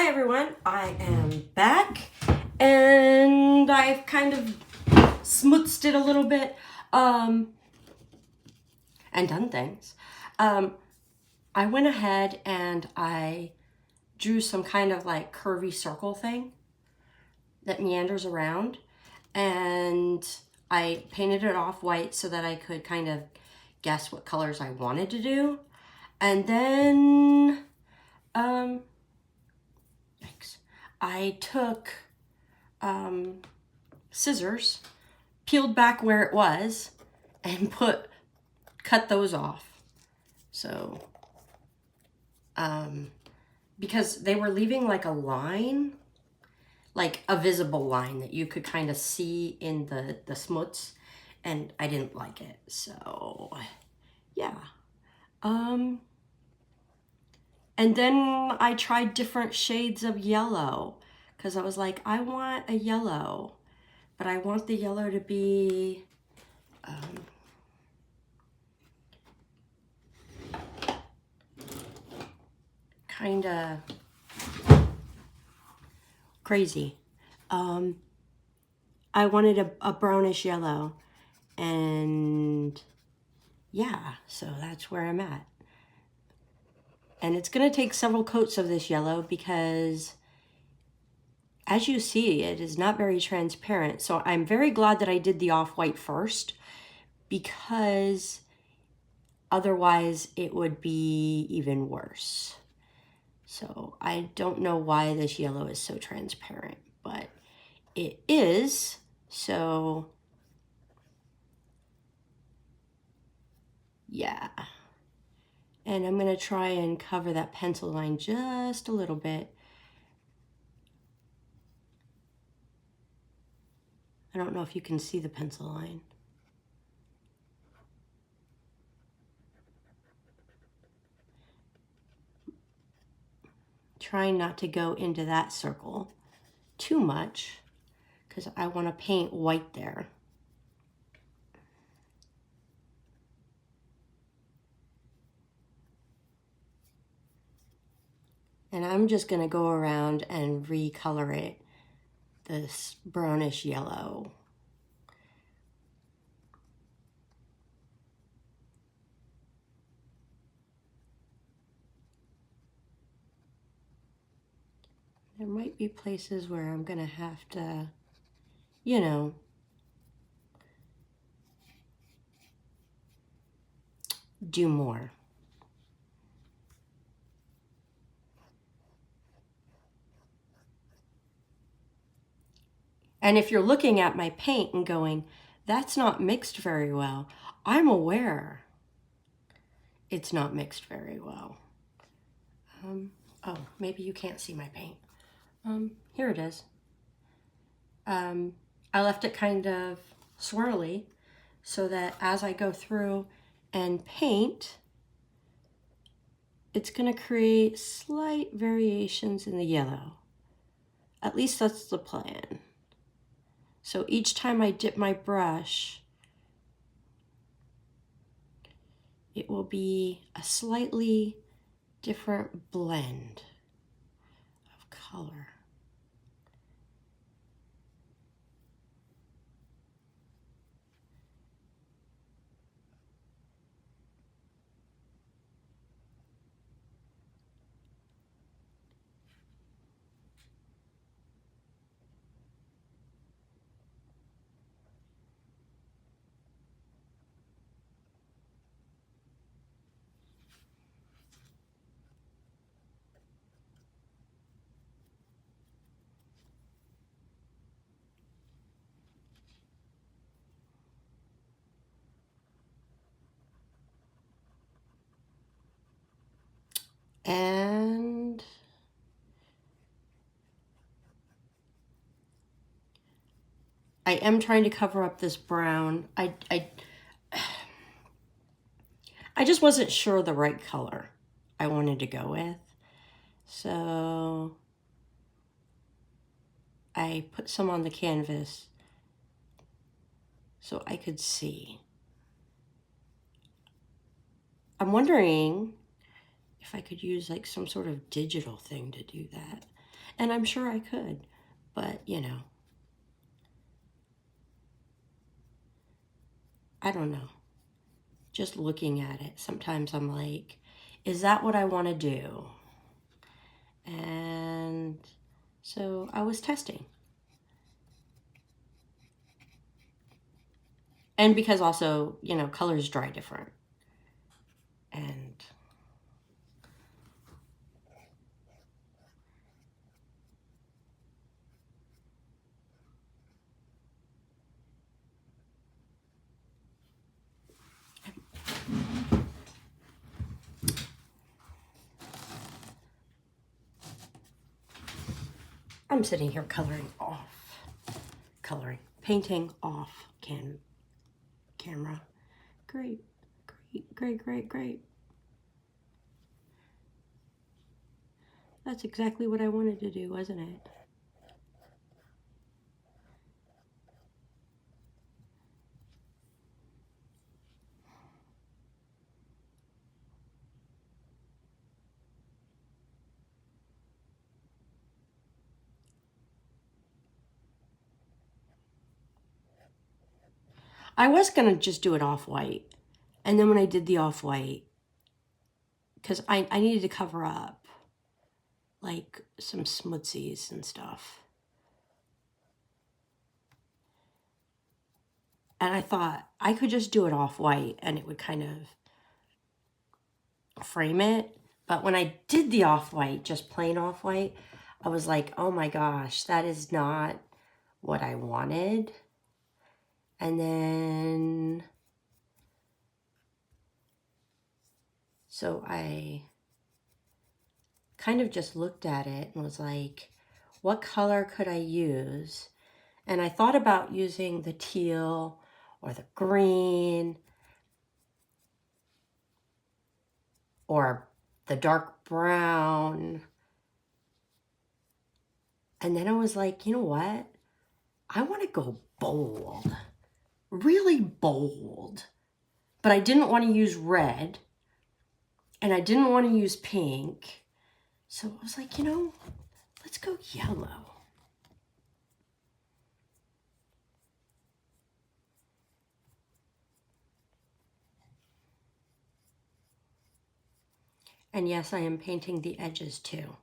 Hi everyone, I am back and I've kind of smutzed it a little bit and done things. I went ahead and I drew some kind of like curvy circle thing that meanders around, and I painted it off white so that I could kind of guess what colors I wanted to do. And then I took scissors, peeled back where it was, and cut those off. So, because they were leaving like a line, like a visible line that you could kind of see in the smuts, and I didn't like it. So, yeah. And then I tried different shades of yellow because I was like, I want a yellow, but I want the yellow to be kind of crazy. I wanted a brownish yellow, and yeah, so that's where I'm at. And it's going to take several coats of this yellow because, as you see, it is not very transparent. So I'm very glad that I did the off-white first, because otherwise it would be even worse. So I don't know why this yellow is so transparent, but it is. So yeah. And I'm going to try and cover that pencil line just a little bit. I don't know if you can see the pencil line. Trying not to go into that circle too much because I want to paint white there. And I'm just going to go around and recolor it this brownish yellow. There might be places where I'm going to have to, you know, do more. And if you're looking at my paint and going, that's not mixed very well, I'm aware it's not mixed very well. Oh, maybe you can't see my paint. Here it is. I left it kind of swirly so that as I go through and paint, it's going to create slight variations in the yellow. At least that's the plan. So each time I dip my brush, it will be a slightly different blend of color. And I am trying to cover up this brown. I just wasn't sure the right color I wanted to go with. So I put some on the canvas so I could see. I'm wondering if I could use like some sort of digital thing to do that. And I'm sure I could, but you know, I don't know. Just looking at it, sometimes I'm like, is that what I want to do? And so I was testing. And because also, you know, colors dry different. And I'm sitting here painting off camera. Great, great, great, great, great. That's exactly what I wanted to do, wasn't it? I was gonna just do it off-white. And then when I did the off-white, because I needed to cover up like some smutsies and stuff. And I thought I could just do it off-white and it would kind of frame it. But when I did the off-white, just plain off-white, I was like, oh my gosh, that is not what I wanted. And then, so I kind of just looked at it and was like, what color could I use? And I thought about using the teal or the green or the dark brown. And then I was like, you know what? I want to go bold, really bold. But I didn't want to use red and I didn't want to use pink. So I was like, you know, let's go yellow. And yes, I am painting the edges too.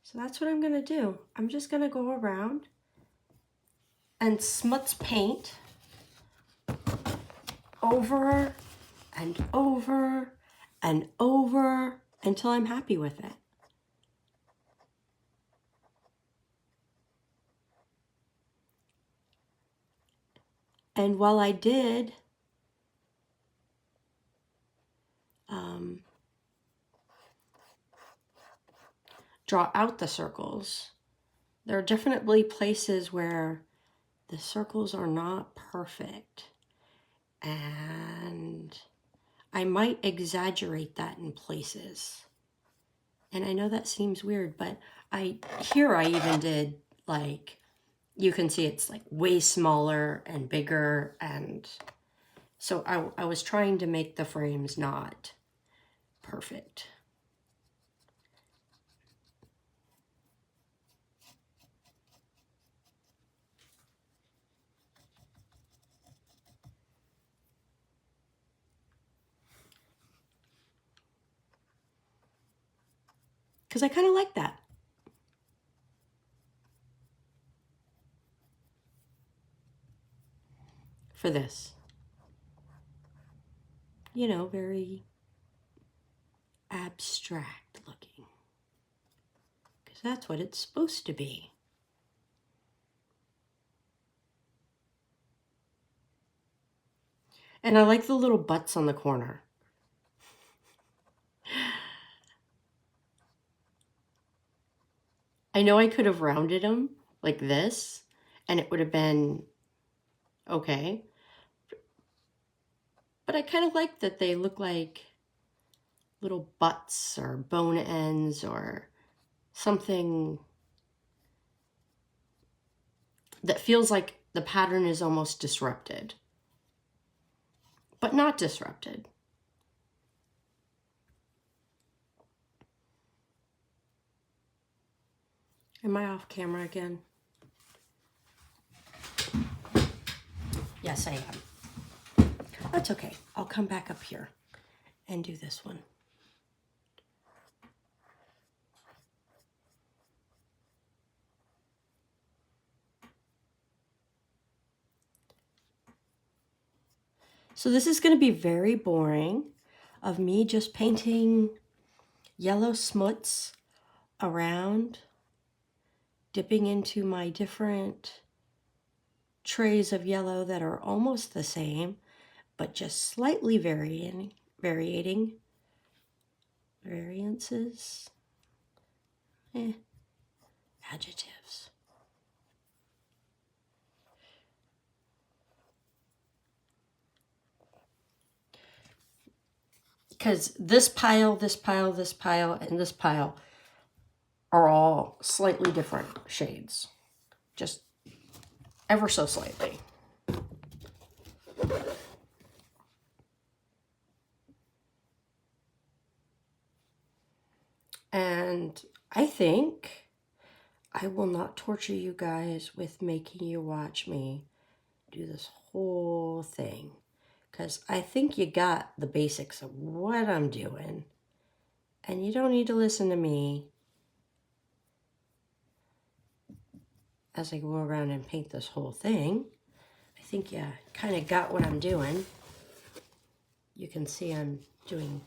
So that's what I'm gonna do. I'm just gonna go around and smuts paint over and over and over until I'm happy with it. And while I did draw out the circles, there are definitely places where the circles are not perfect. And I might exaggerate that in places. And I know that seems weird, but I even did, like, you can see it's like way smaller and bigger. And so I was trying to make the frames not perfect. Because I kind of like that. For this. You know, very abstract looking. Because that's what it's supposed to be. And I like the little butts on the corner. I know I could have rounded them like this, and it would have been okay. But I kind of like that they look like little butts or bone ends or something that feels like the pattern is almost disrupted, but not disrupted. Am I off camera again? Yes, I am. That's okay. I'll come back up here and do this one. So this is going to be very boring of me just painting yellow smuts around, dipping into my different trays of yellow that are almost the same, but just slightly variances. Adjectives. Because this pile, this pile, this pile, and this pile are all slightly different shades. Just ever so slightly. And I think I will not torture you guys with making you watch me do this whole thing. Because I think you got the basics of what I'm doing. And you don't need to listen to me as I go around and paint this whole thing. I think you kind of got what I'm doing. You can see I'm doing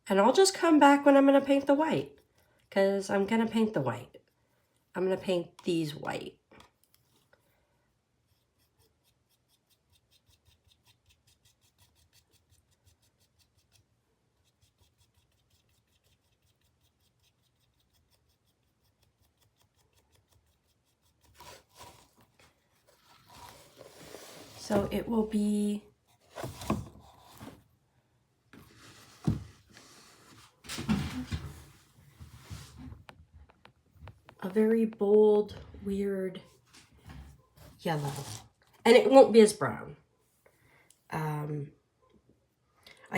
and I'll just come back when I'm going to paint the white, because I'm going to paint the white. I'm going to paint these white. So it will be a very bold, weird yellow. And it won't be as brown. I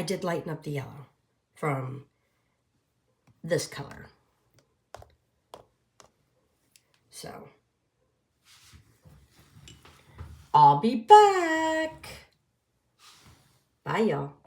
did lighten up the yellow from this color. So I'll be back. Bye, y'all.